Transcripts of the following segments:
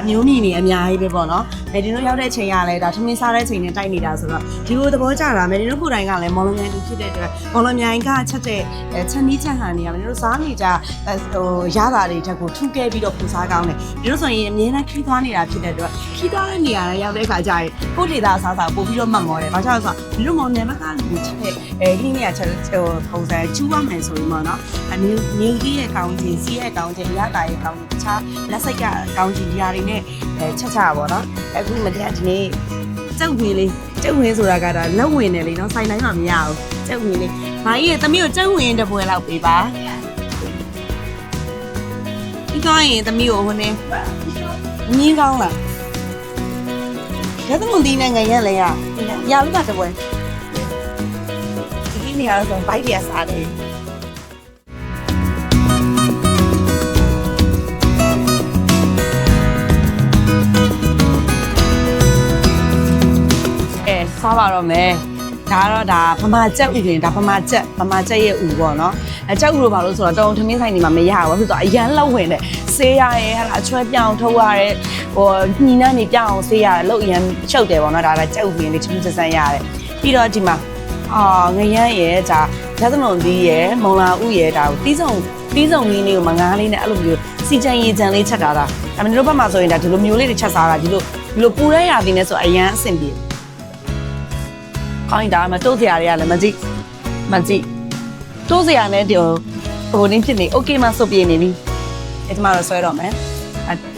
မျိုးမြင့်နေအများကြီးပဲပေါ့နော်မယ်ဒီတို့ရောက်တဲ့ချိန်ကလည်းဒါထမင်းစားတဲ့ချိန်နဲ့တိုက်နေတာဆိုတော့ဒီလိုသဘောကျတာမယ်ဒီတို့ခုတိုင်းကလည်းမော်လမြိုင်လူဖြစ်တဲ့အတွက်မော်လမြိုင်ကချက်တဲ့ချက်နီးချက်ဟန်နေရမယ်ဒီတို့စားနေကြဟိုရတာတွေတက်ကိုထူးကဲပြီးတော့ပူစားကောင်းတယ်ဒီတို့ဆိုရင်အမြဲတမ်းခီးသွားနေတာဖြစ်တဲ့အတွက်ခီးသွားတဲ့နေရာတွေရောက်တဲ့အခါကျရင်ကိုယ့်ဒေသအစားအစာပို့ပြီးတော့မှတ်မော်တယ်ဘာကြောင့်လဲဆိုတော့ဒီလိုမော်နယ်ဘက်ကလူချက်တဲ့ဟင်းနေရချက်ပုံစံကျူးရမယ်ဆိုရင်ပေါ့နော်နေကြီးရဲ့ကောင်းခြင်းစီးရဲ့ကောင်းခြင်းရတာရဲ့ကောင်းခြင်းတခြားလက်စိတ်ကကောင်းခြင်းဒီဟာတွေနဲ့ချက်ချပါတော့အခုမတရားဒီနေ့ကျုပ်ဝင်လေးကျုပ်ဝင်ဆိုတာကဒါလက်ဝင်တယ်လေနော်ဆိုင်တိုင်းမှာမရဘူးကျုပ်ဝင်လေးဘာကြီးရဲ့သမီးကိုကျုပ်ဝင်တပွဲလောက်ပေးပါဒီကောင်းရင်သမီးကိုဟိုနေငင်းကောင်းလားရသမှုဒီနိုင်ငံရလဲရလို့ပါတပွဲဒီနေရာဆိုဘိုက်ရစားတယ်စားပါတော့မယ်ဒါကတော့ဒါပမာကြက်ဥပြင်ဒါပမာကြက်ရဲ့ဥပေါ့နော်ကြက်ဥလို့ပါလို့ဆိုတော့တုံထမင်းဆိုင်တွေမှာမရဘူးဆိုတော့အရန်လောက်ဝင်တယ်ဆေးရရဲဟာလားအချွဲပြောင်းထုတ်ရရဲဟိုညှီနှန်းနေပြောင်းအောင်ဆေးရတယ်လို့အရန်ချုပ်တယ်ပေါ့နော်ဒါကြက်ဥပြင်လေးချင်းစစမ်းရတယ်ပြီးတော့ဒီမှာငရမ်းရဲဒါလက်သမုံသီးရဲမုံလာဥရဲဒါကိုတီးစုံလေးကိုမငားလေးနဲ့အဲ့လိုမျိုးစီချန်ရေချန်လေးချက်တာဒါဒါပေမဲ့တို့ဘက်မှာဆိုရင်ဒါဒီလိုမျိုးလေးတွေချက်စားတာဒီလိုပူရဲရသည်နဲ့ဆိုအရန်အဆင်ပြေကောင်းဒါမှတိုးစရာတွေကလည်းမကြည့်တိုးစရာနဲ့ဒီဟိုနင်းဖြစ်နေโอเคမဆုပ်ပြေနေပြီအဲ့ဒီမှာတော့ဆွဲတော့မယ်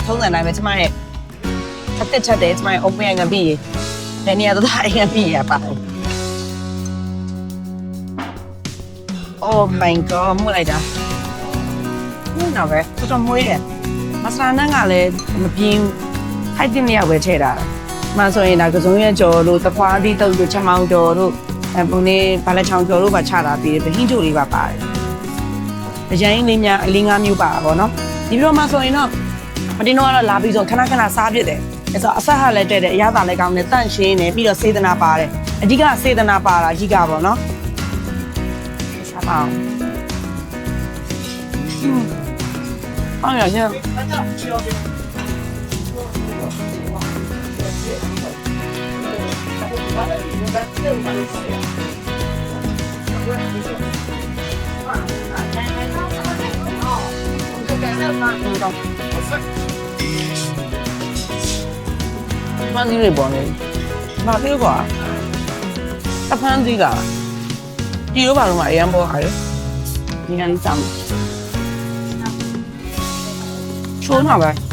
ထုံးစံတိုင်းပဲကျမရဲ့အသက်ချက်တယ်ကျမရဲ့ open ငပိရေဒီနေရာတော့အရင်ပြရပါ Oh my god မွေးလိုက်တာနော်ပဲတော်မွေးတယ်မဆလာနန်းကလည်းမပြင်းခိုက်တင်နေရပဲထဲတာမှဆိုရင်ဒါကစုံရဲ့ကြော်လို့တခွားသီးတုပ်တို့ချက်မောင်းကြော်တို့ပုံနေဘာလဲချောင်းကြော်တို့ပါချတာပြီးတယ်ဟင်းချိုလေးပါပါတယ်အရင်လေးများအလင်းငါးမျိုးပါတာပေါ့နော်ဒီလိုမှဆိုရင်တော့မတင်တော့လာပြီးဆိုခဏစားပြစ်တယ်အဲဆိုအဆက်ဟာလည်းတဲ့တယ်အရသာလည်းကောင်းတယ်တန့်ရှင်းတယ်ပြီးတော့စေတနာပါတယ်အဓိကစေတနာပါတာအဓိကပေါ့နော်စားပါအောင်အော်ရရမန်းကြီးပေါ်နေဘာပြောကွာအဖမ်းကြီးကဒီလိုပါတော့အရန်ပေါ်ရတယ်ဒီကနေ့စမ်းချိုးမှာပဲ